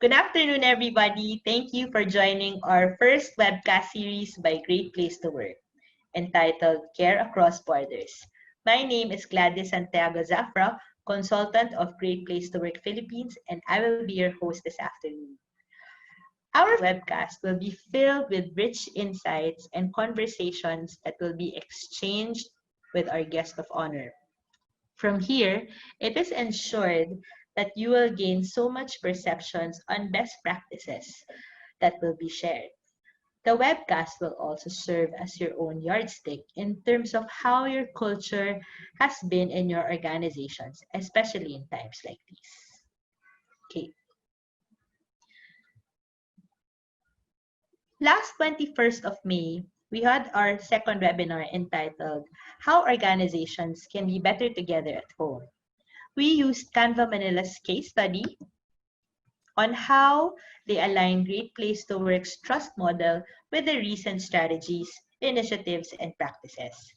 Good afternoon, everybody. Thank you for joining our first webcast series by Great Place to Work, entitled Care Across Borders. My name is Gladys Zafra, consultant of Great Place to Work Philippines, and I will be your host this afternoon. Our webcast will be filled with rich insights and conversations that will be exchanged with our guest of honor. From here, it is ensured that you will gain so much perceptions on best practices that will be shared. The webcast will also serve as your own yardstick in terms of how your culture has been in your organizations, especially in times like these. Okay. Last 21st of May, we had our second webinar entitled How Organizations Can Be Better Together at Home. We used Canva Manila's case study on how they align Great Place to Work's trust model with the recent strategies, initiatives, and practices.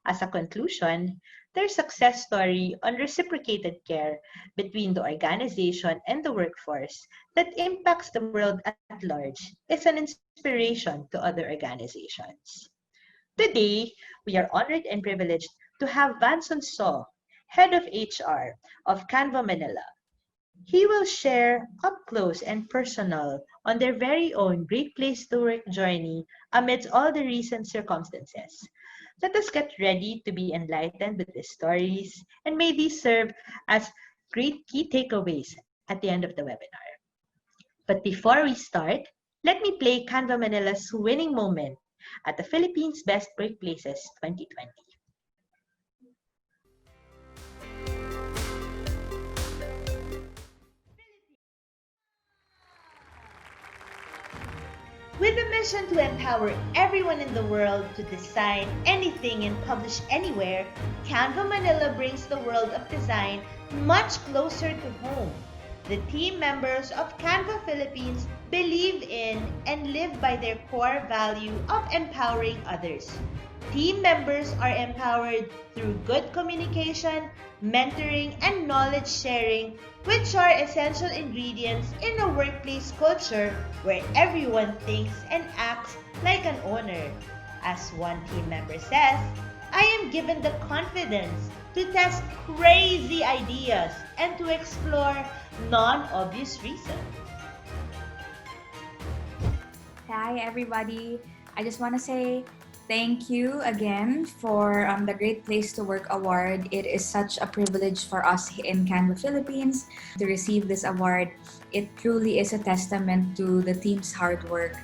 As a conclusion, their success story on reciprocated care between the organization and the workforce that impacts the world at large is an inspiration to other organizations. Today, we are honored and privileged to have Vanson So, Head of HR of Canva Manila. He will share up close and personal on their very own Great Place to Work journey amidst all the recent circumstances. Let us get ready to be enlightened with these stories, and may these serve as great key takeaways at the end of the webinar. But before we start, let me play Canva Manila's winning moment at the Philippines Best Workplaces 2020. With a mission to empower everyone in the world to design anything and publish anywhere, Canva Manila brings the world of design much closer to home. The team members of Canva Philippines believe in and live by their core value of empowering others. Team members are empowered through good communication, mentoring, and knowledge sharing, which are essential ingredients in a workplace culture where everyone thinks and acts like an owner. As one team member says, I am given the confidence to test crazy ideas and to explore non-obvious reasons. Hi, everybody. I just want to say thank you again for the Great Place to Work Award. It is such a privilege for us in Canva Philippines to receive this award. It truly is a testament to the team's hard work.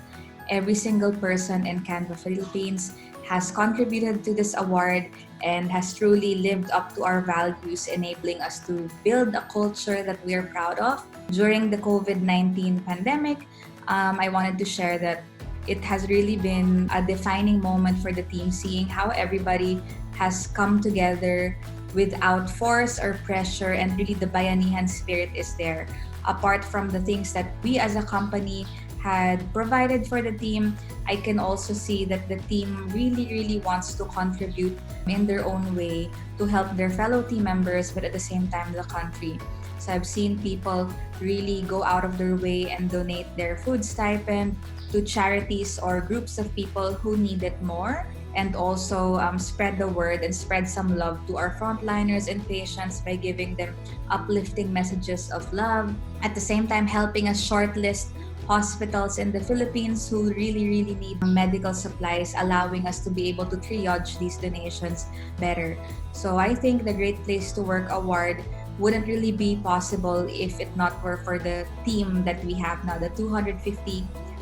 Every single person in Canva Philippines has contributed to this award and has truly lived up to our values, enabling us to build a culture that we are proud of. During the COVID-19 pandemic, I wanted to share that it has really been a defining moment for the team, seeing how everybody has come together without force or pressure, and really the bayanihan spirit is there. Apart from the things that we as a company had provided for the team, I can also see that the team really wants to contribute in their own way to help their fellow team members, but at the same time the country. So I've seen people really go out of their way and donate their food stipend to charities or groups of people who need it more, and also spread the word and spread some love to our frontliners and patients by giving them uplifting messages of love. At the same time, helping us shortlist hospitals in the Philippines who really need medical supplies, allowing us to be able to triage these donations better. So I think the Great Place to Work Award wouldn't really be possible if it not were for the team that we have now, the 250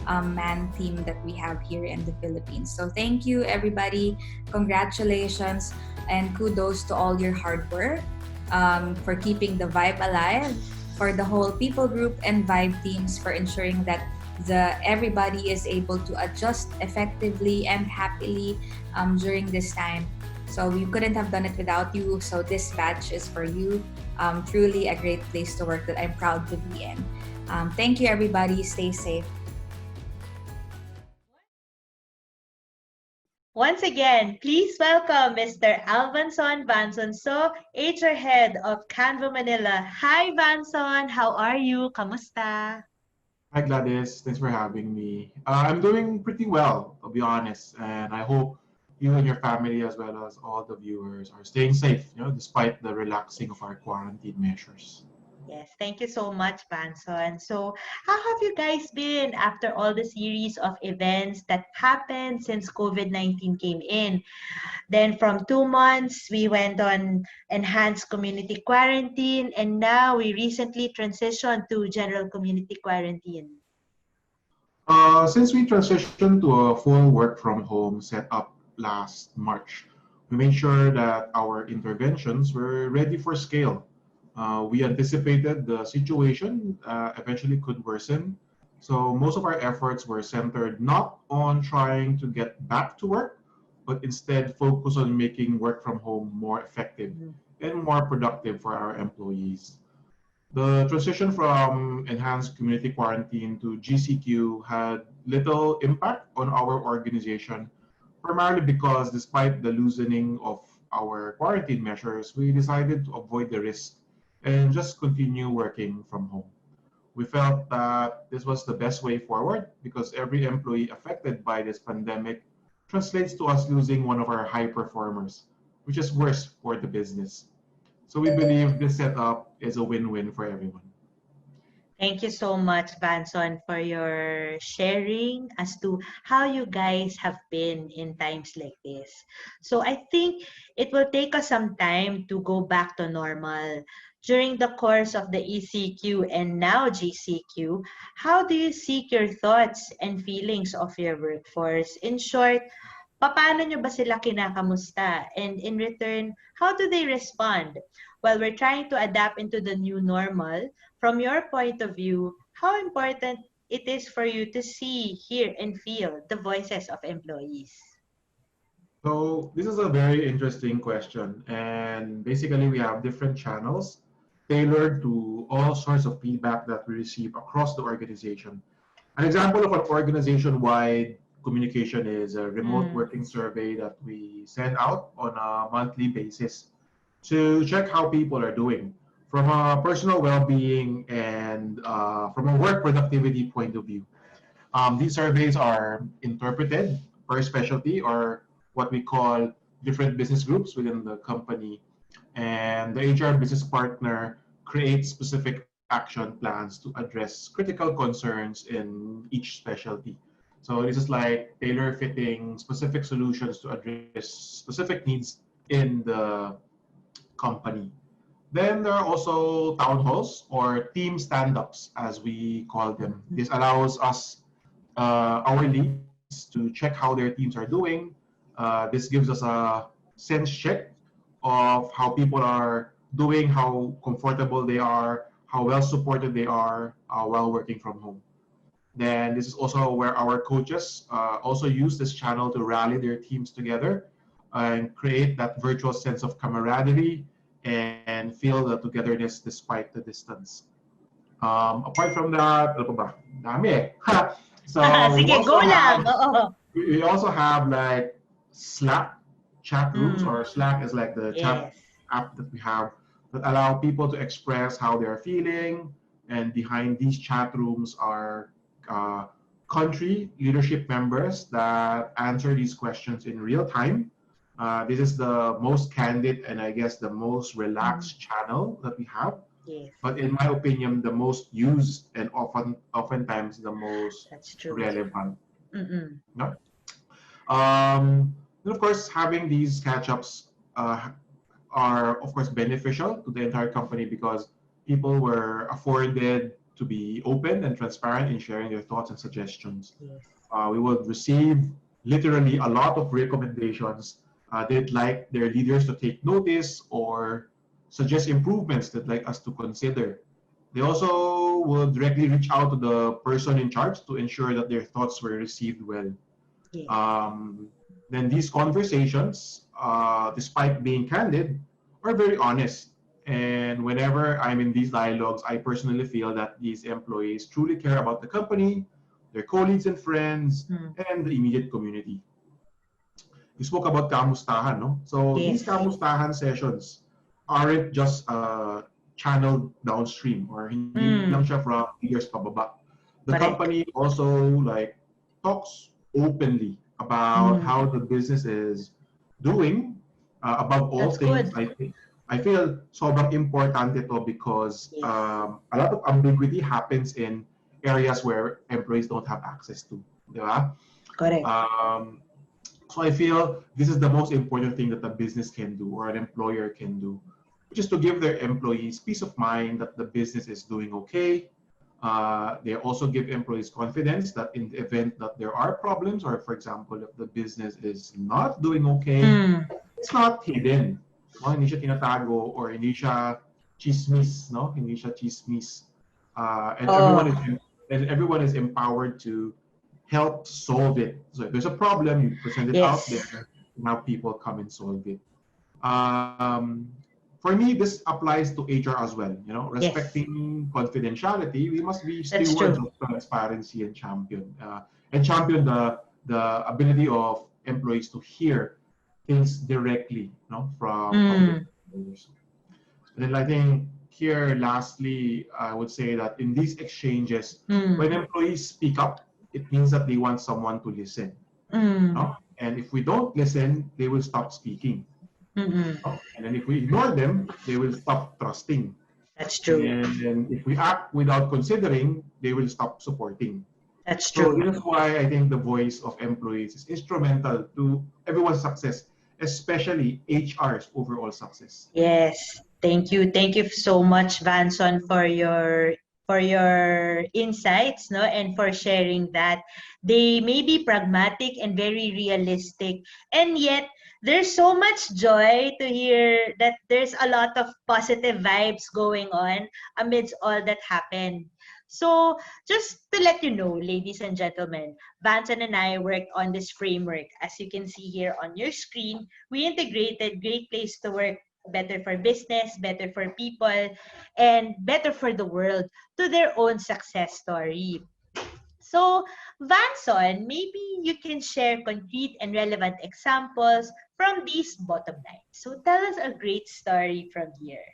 man team that we have here in the Philippines. So thank you, everybody. Congratulations and kudos to all your hard work for keeping the vibe alive, for the whole people group and vibe teams for ensuring that everybody is able to adjust effectively and happily during this time. So we couldn't have done it without you. So this badge is for you. Truly a great place to work that I'm proud to be in. Thank you, everybody. Stay safe. Once again, please welcome Mr. Vanson So, HR Head of Canva Manila. Hi, Vanson. How are you? Kamusta? Hi Gladys, thanks for having me. I'm doing pretty well, to be honest, and I hope you and your family, as well as all the viewers, are staying safe, despite the relaxing of our quarantine measures. Yes, thank you so much, Vanson. So, how have you guys been after all the series of events that happened since COVID-19 came in? Then, from 2 months, we went on enhanced community quarantine, and now we recently transitioned to general community quarantine. Since we transitioned to a full work from home setup last March, we made sure that our interventions were ready for scale. We anticipated the situation eventually could worsen, so most of our efforts were centered not on trying to get back to work, but instead focus on making work from home more effective Mhm. and more productive for our employees. The transition from enhanced community quarantine to GCQ had little impact on our organization, primarily because despite the loosening of our quarantine measures, we decided to avoid the risk and just continue working from home. We felt that this was the best way forward because every employee affected by this pandemic translates to us losing one of our high performers, which is worse for the business. So we believe this setup is a win-win for everyone. Thank you so much, Vanson, for your sharing as to how you guys have been in times like this. So I think it will take us some time to go back to normal. During the course of the ECQ and now GCQ, how do you seek your thoughts and feelings of your workforce? In short, paano nyo ba sila kinakamusta? And in return, how do they respond? While we're trying to adapt into the new normal, from your point of view, how important it is for you to see, hear, and feel the voices of employees? So this is a very interesting question, and basically we have different channels tailored to all sorts of feedback that we receive across the organization. An example of an organization-wide communication is a remote Mm. working survey that we send out on a monthly basis to check how people are doing from a personal well-being and from a work productivity point of view. These surveys are interpreted per specialty or what we call different business groups within the company. And the HR business partner creates specific action plans to address critical concerns in each specialty. So this is like tailor fitting specific solutions to address specific needs in the company. Then there are also town halls or team stand-ups, as we call them. This allows us, our leads, to check how their teams are doing. This gives us a sense check of how people are doing, how comfortable they are, how well supported they are while working from home. Then this is also where our coaches also use this channel to rally their teams together and create that virtual sense of camaraderie and feel the togetherness despite the distance. Apart from that, ano pa ba? Dami eh. So we Sige, also go lang! have Oo. we also have like Slack chat rooms, Mm. or Slack is like the chat Yes. app that we have that allow people to express how they're feeling. And behind these chat rooms are uh, country leadership members that answer these questions in real time. This is the most candid and I guess the most Mm. relaxed channel that we have, Yes. but in my opinion, the most used and oftentimes the most That's true. relevant. Mm-mm. No? And of course, having these catch-ups are of course beneficial to the entire company because people were afforded to be open and transparent in sharing their thoughts and suggestions. Yes. We will receive literally a lot of recommendations. They'd like their leaders to take notice or suggest improvements they'd like us to consider. They also will directly reach out to the person in charge to ensure that their thoughts were received well. Yes. Um, then these conversations, despite being candid, are very honest. And whenever I'm in these dialogues, I personally feel that these employees truly care about the company, their colleagues and friends, Mm. and the immediate community. You spoke about kamustahan, no? So these Yes. kamustahan sessions aren't just channeled downstream or hindi lang siya Mm. from leaders pababa. The Correct. company also like talks openly about Mm, how the business is doing. Above all that's things, good. I feel sobrang important ito because Yes. a lot of ambiguity happens in areas where employees don't have access to, di ba? Correct. Um, so I feel this is the most important thing that a business can do or an employer can do, which is to give their employees peace of mind that the business is doing okay. They also give employees confidence that in the event that there are problems, or for example, if the business is not doing okay, Mm, it's not hidden. No? Hindi siya tinatago or hindi siya chismis, no? Hindi siya chismis. And oh, everyone is empowered to help solve it. So if there's a problem, you present it out yes. there, and now people come and solve it. Um, for me, this applies to HR as well. You know, Yes. respecting confidentiality, we must be That's stewards true. of transparency and champion the ability of employees to hear things directly, you know, from their Mm, employers. And then I think here, lastly, I would say that in these exchanges, when mm, employees speak up, it means that they want someone to listen. mm, No? And if we don't listen, they will stop speaking. mm. No? And then if we ignore them, they will stop trusting. That's true. And if we act without considering, they will stop supporting. That's So true. this is why I think the voice of employees is instrumental to everyone's success, especially HR's overall success. Yes. Thank you. Thank you so much, Vanson, for your insights, no, and for sharing that. They may be pragmatic and very realistic, and yet there's so much joy to hear that there's a lot of positive vibes going on amidst all that happened. So, just to let you know, ladies and gentlemen, Vanson and I worked on this framework. As you can see here on your screen, we integrated Great Place to Work, better for business, better for people, and better for the world to their own success story. So, Vanson, maybe you can share concrete and relevant examples from these bottom lines. So, tell us a great story from here.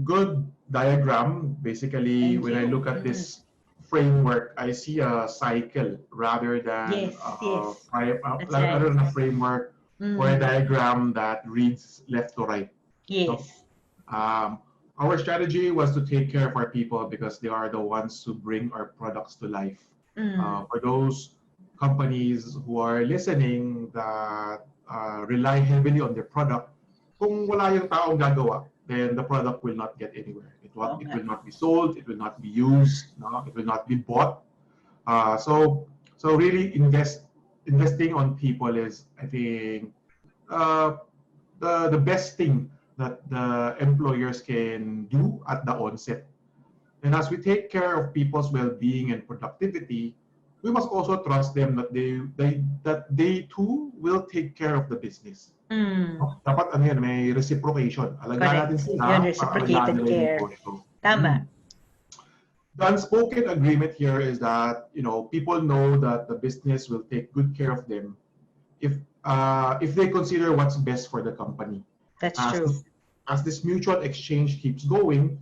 Good diagram. Basically, Thank when I you. look at Mm. this framework, I see a cycle rather than Yes, yes, that's rather right. than a framework or a Mm. diagram that reads left to right. No? Yes. Um, our strategy was to take care of our people because they are the ones who bring our products to life. Mm. For those companies who are listening that rely heavily on their product, kung wala yung taong gagawa, then the product will not get anywhere. Oo It nga. will not be sold, it will not be used, no? It will not be bought. Uh, so, so really investing on people is, I think, uh, the best thing that the employers can do at the onset. And as we take care of people's well-being and productivity, we must also trust them that they too will take care of the business. Mm. No? Dapat ano yan, may reciprocation. Alagaan natin Correct. Yun, sila para alagaan reciprocated nila yung care. negosyo. Tama. Mm. The unspoken agreement here is that people know that the business will take good care of them if they consider what's best for the company. That's As true. this, as this mutual exchange keeps going,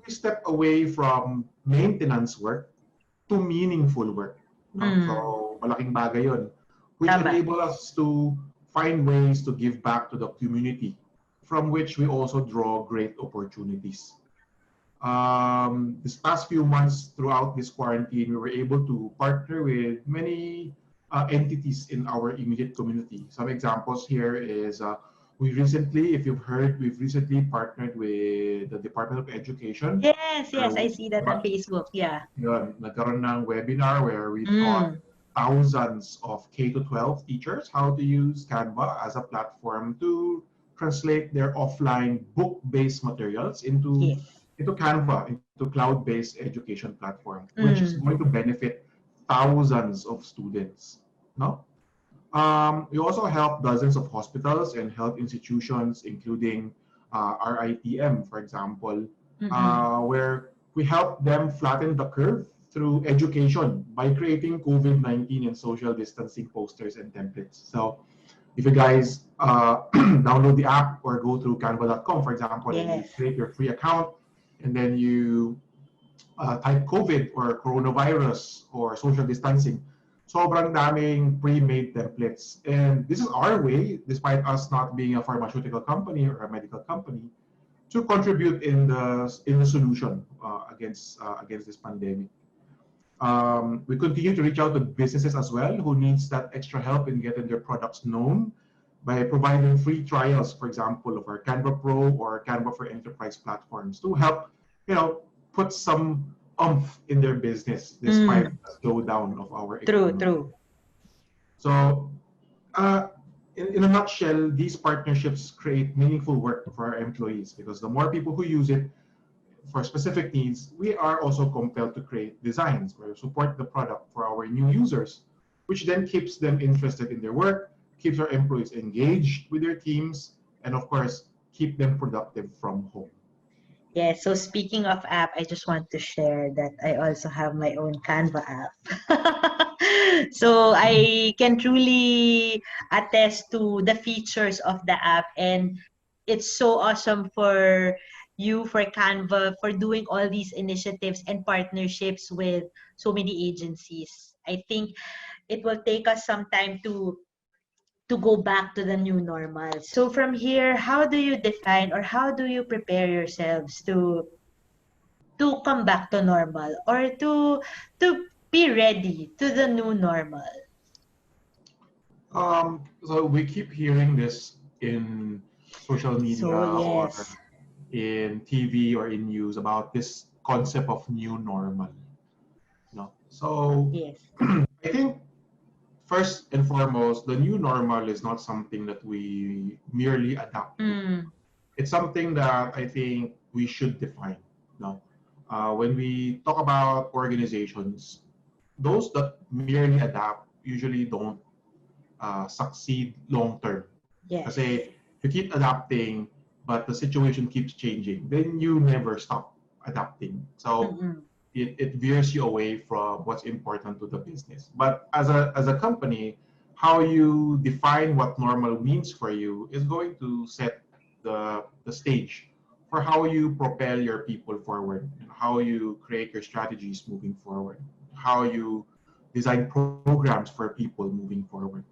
we step away from maintenance work to meaningful work. No? Mm. So, malaking bagay yun, which Tama. enable us to find ways to give back to the community, from which we also draw great opportunities. This past few months throughout this quarantine, we were able to partner with many entities in our immediate community. Some examples here is if you've heard, we've recently partnered with the Department of Education. Yes, yes, I So, see that on Facebook. Yeah. yun, nagkaroon ng webinar where we taught Mm. thousands of K to 12 teachers how to use Canva as a platform to translate their offline book-based materials Yes. into Canva, into cloud-based education platform, which is Mm. going to benefit thousands of students. No? We also help dozens of hospitals and health institutions, including RITM, for example, Mm-mm. where we help them flatten the curve through education by creating COVID-19 and social distancing posters and templates. So if you guys download the app or go through canva.com, for example, and you Yes. create your free account, and then you type COVID or coronavirus or social distancing, sobrang daming pre-made templates. And this is our way, despite us not being a pharmaceutical company or a medical company, to contribute in the solution against this pandemic. We continue to reach out to businesses as well who needs that extra help in getting their products known by providing free trials, for example, of our Canva Pro or Canva for Enterprise platforms to help, put some oomph in their business despite the slowdown of our economy. True. So, in a nutshell, these partnerships create meaningful work for our employees because the more people who use it for specific needs, we are also compelled to create designs or support the product for our new users, which then keeps them interested in their work, keeps our employees engaged with their teams, and of course, keep them productive from home. Yeah, so speaking of app, I just want to share that I also have my own Canva app. So I can truly attest to the features of the app, and it's so awesome for you, for Canva, for doing all these initiatives and partnerships with so many agencies. I think it will take us some time to go back to the new normal. So from here, how do you define or how do you prepare yourselves to come back to normal or to be ready to the new normal? So we keep hearing this in social media So or yes. in TV or in news about this concept of new normal. So Yes. I think first and foremost, the new normal is not something that we merely adapt to. Mm. It's something that I think we should define. No, when we talk about organizations, those that merely adapt usually don't succeed long term. Yes. Kasi if you keep adapting, but the situation keeps changing, then you never stop adapting. So Mm-mm. it veers you away from what's important to the business. But as a company, how you define what normal means for you is going to set the stage for how you propel your people forward, and how you create your strategies moving forward, how you design programs for people moving forward.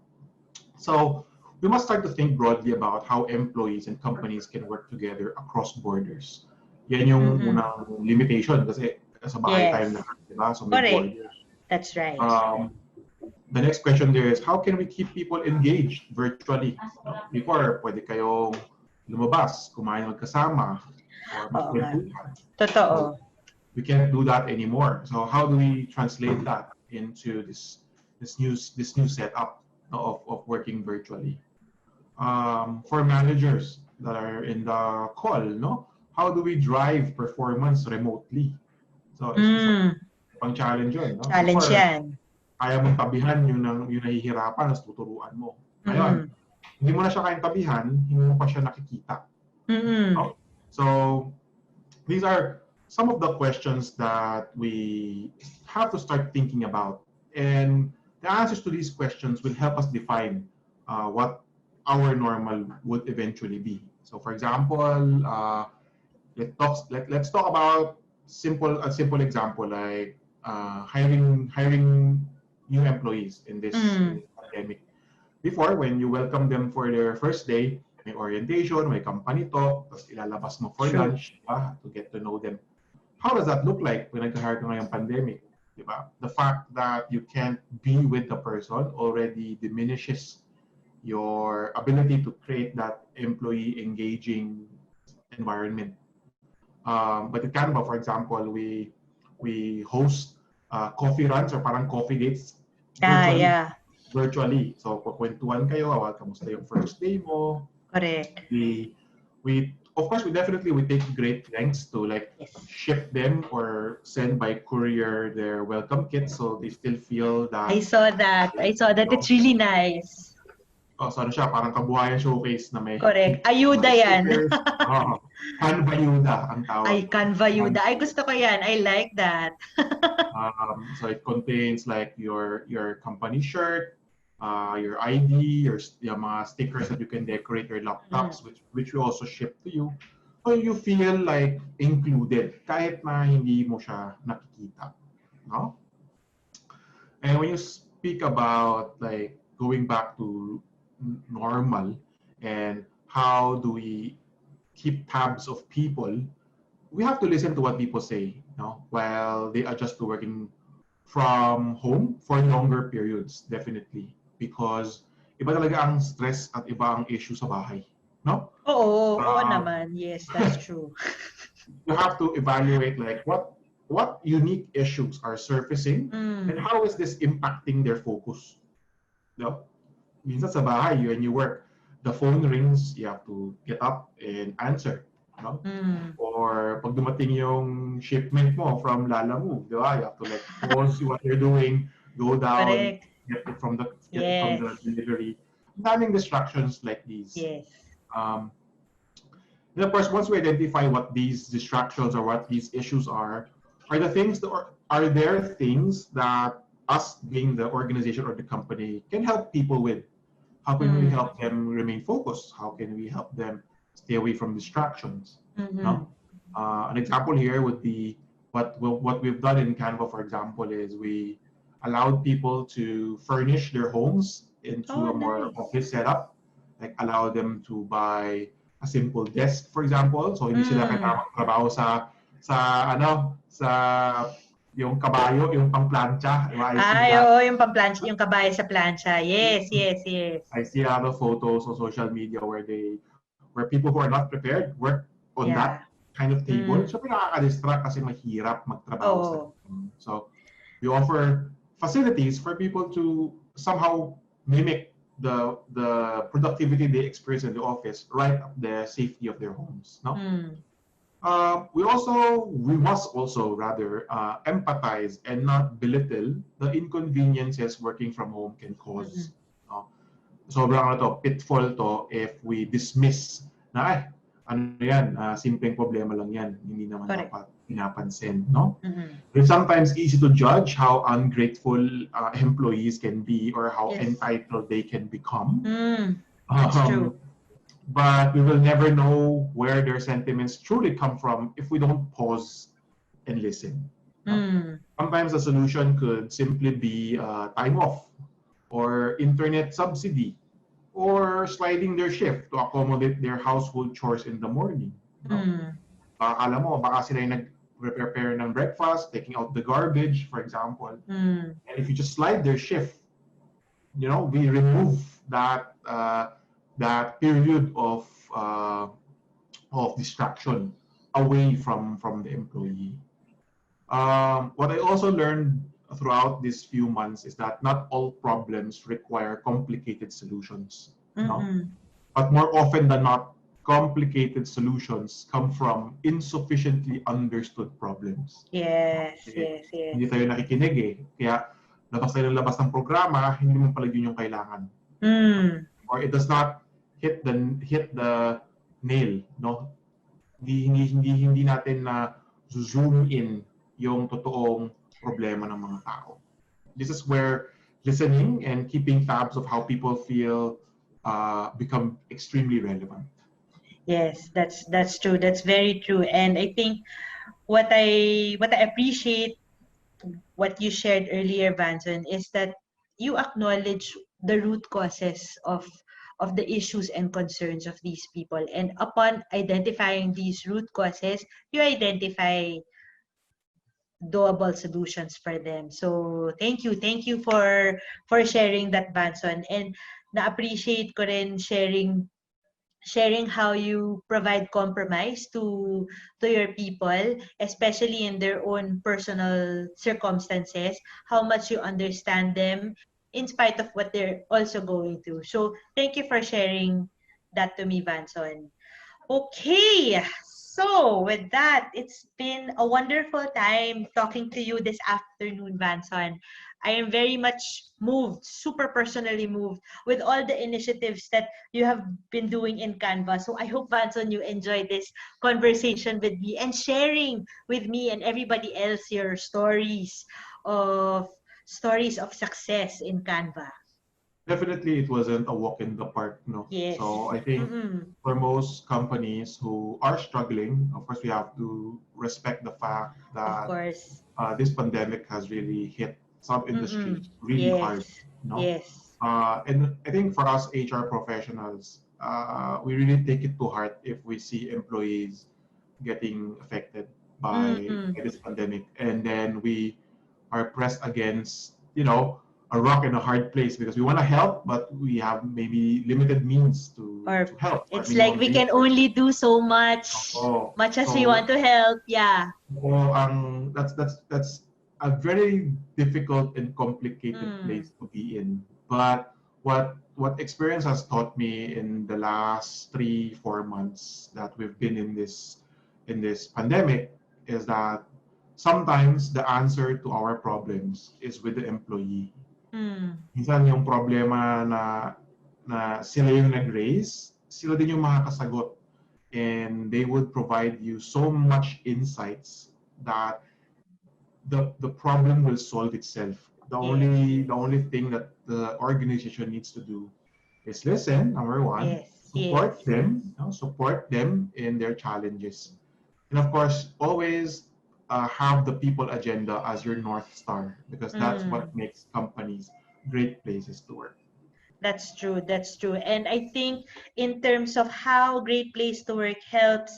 So we must start to think broadly about how employees and companies can work together across borders. Yan yung Mm-mm. unang limitation kasi sa bahay tayo Yes. lahat, di ba? So may Correct. borders. That's right. The next question there is, how can we keep people engaged virtually? Before, pwede kayong lumabas, kumain magkasama, or Oo nga. magkwentuhan. Totoo. So we can't do that anymore. So how do we translate that into this new setup of working virtually? For managers that are in the call, no? How do we drive performance remotely? So pang challenge yun, no? Challenge Before, yan. kaya mong tabihan yung nahihirapan, tapos tuturuan mo. Ngayon, hindi mo na siya kayang tabihan, hindi mo pa siya nakikita. No? So these are some of the questions that we have to start thinking about. And the answers to these questions will help us define what our normal would eventually be. So for example, let's talk about a simple example like hiring new employees in this pandemic. Before, when you welcome them for their first day, may orientation, may company talk, tapos ilalabas mo for lunch, to get to know them. How does that look like when nag-hire ka ngayong pandemic? Diba? The fact that you can't be with the person already diminishes your ability to create that employee engaging environment. But at Canva, for example, we host coffee runs or parang coffee dates virtually. So, kukwentuhan kayo, kamusta yung first day mo. Correct. We of course, we take great lengths to ship them or send by courier their welcome kits so they still feel that. I saw that. It's really nice. Oh, so ano siya, parang kabuhayan showcase na may... Correct. Ayuda yan. Canva Ayuda ang tawag. Ay, Canva Ayuda. Ay, gusto ko yan. I like that. So it contains like your company shirt, your ID, your mga stickers that you can decorate your laptops, which we also ship to you. So you feel like included kahit na hindi mo siya nakikita, no? And when you speak about like going back to normal and how do we keep tabs of people, we have to listen to what people say, no? While they adjust to working from home for longer periods, definitely. Because iba talaga ang stress at iba ang issue sa bahay, no? Oo Um, naman. Yes, that's true. you have to evaluate like what unique issues are surfacing and how is this impacting their focus. No? Minsan sa bahay, when you work, the phone rings, you have to get up and answer. No? Or pag dumating yung shipment mo from Lala Move, di ba? You have to like pause what you're doing, go down, Correct. get it from Yes. the delivery. Daming distractions like these. Yes. Um, and of course, once we identify what these distractions or what these issues are the things that are there things that us being the organization or the company can help people with? How can we help them remain focused? How can we help them stay away from distractions? No? An example here would be what we've done in Canva, for example, is we allowed people to furnish their homes into Oh, a more nice. office setup, like allow them to buy a simple desk, for example. So hindi sila kailangan magtrabaho sa yung kabayo, yung pang-plancha. I see Ay, that. oo, yung pamplancha, yung kabayo sa plancha. Yes, yes, yes. I see a lot of photos on social media where people who are not prepared work on Yeah. that kind of table. So nakaka-distract kasi mahirap magtrabaho sa Oo. So we offer facilities for people to somehow mimic the productivity they experience in the office right at the safety of their homes. No? We must also rather empathize and not belittle the inconveniences working from home can cause. No? Sobrang pitfall to if we dismiss na ano yan, simpleng problema lang yan, hindi naman Correct. dapat pinapansin, no? It's sometimes easy to judge how ungrateful employees can be or how Yes. entitled they can become. That's true. But we will never know where their sentiments truly come from if we don't pause and listen. No? Sometimes the solution could simply be time off or internet subsidy or sliding their shift to accommodate their household chores in the morning. No? Akala mo, baka sila yung nag-prepare ng breakfast, taking out the garbage, for example. And if you just slide their shift, we remove that that period of distraction away from the employee. What I also learned throughout these few months is that not all problems require complicated solutions. No? But more often than not, complicated solutions come from insufficiently understood problems. Yes, Kasi yes, yes. hindi tayo nakikinig eh. Kaya labas tayo ng labas ng programa, hindi mo pala yun yung kailangan. Or it does not hit the nail, no? Hindi natin na zoom in yung totoong problema ng mga tao. This is where listening and keeping tabs of how people feel become extremely relevant. Yes, that's true. That's very true. And I think what I appreciate what you shared earlier, Vanson, is that you acknowledge the root causes of the issues and concerns of these people. And upon identifying these root causes, you identify doable solutions for them. So thank you for sharing that, Vanson. And na-appreciate ko rin sharing how you provide compromise to your people, especially in their own personal circumstances, how much you understand them in spite of what they're also going through. So thank you for sharing that to me, Vanson. Okay, so with that, it's been a wonderful time talking to you this afternoon, Vanson. I am very much moved, super personally moved with all the initiatives that you have been doing in Canva. So I hope, Vanson, you enjoyed this conversation with me and sharing with me and everybody else your of stories of success in Canva. definitely it wasn't a walk in the park, no. Yes. So I think Mm-mm. for most companies who are struggling, of course, we have to respect the fact Of that course. this pandemic has really hit some Mm-mm. industries really hard, Yes. you know. Yes. And I think for us HR professionals, we really take it to heart if we see employees getting affected by Mm-mm. this pandemic, and then we are pressed against, a rock in a hard place because we want to help, but we have maybe limited means to Or help or it's like minimum we can resources. only do so much, Oh, much as we want so to help. Yeah. that's a very difficult and complicated Mm. place to be in. But what experience has taught me in the last 3 4 months that we've been in this pandemic is that sometimes the answer to our problems is with the employee. Mm. Minsan yung problema na sila yung nag-raise, sila din yung makakasagot, and they would provide you so much insights that the problem will solve itself. The Yes. only the only thing that the organization needs to do is listen, number one, Yes. Yes. support them in their challenges, and of course, always have the people agenda as your north star because that's what Mm. makes companies great places to work. That's true. That's true. And I think in terms of how Great Place to Work helps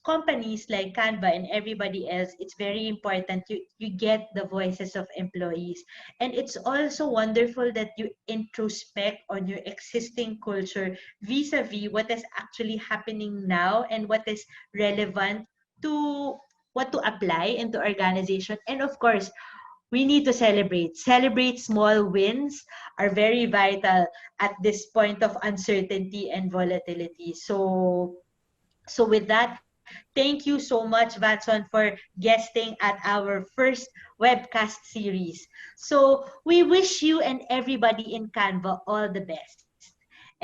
companies like Canva and everybody else, it's very important you get the voices of employees. And it's also wonderful that you introspect on your existing culture vis-a-vis what is actually happening now and what is relevant to what to apply into organization. And of course, we need to celebrate. Celebrate small wins are very vital at this point of uncertainty and volatility. So with that, thank you so much, Vanson, for guesting at our first webcast series. So we wish you and everybody in Canva all the best.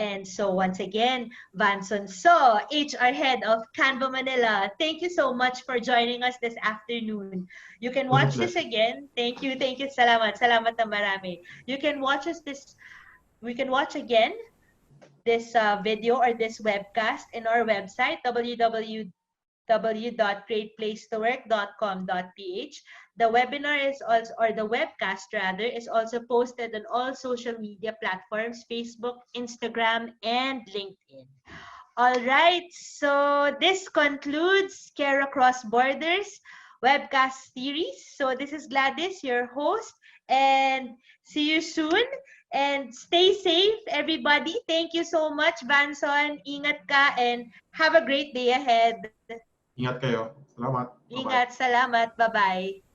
And so once again, Vanson So, HR head of Canva Manila, thank you so much for joining us this afternoon. You can It was watch a this pleasure. again. Thank you, salamat, salamat na marami. You can watch us this, we can watch again this video or this webcast in our website, www.greatplacetowork.com.ph. The webinar is also, or the webcast rather, is also posted on all social media platforms, Facebook, Instagram, and LinkedIn. All right, so this concludes Care Across Borders webcast series. So this is Gladys, your host, and see you soon. And stay safe, everybody. Thank you so much, Vanson. Ingat ka and have a great day ahead. Ingat kayo. Salamat. Bye-bye. Ingat, salamat, bye-bye.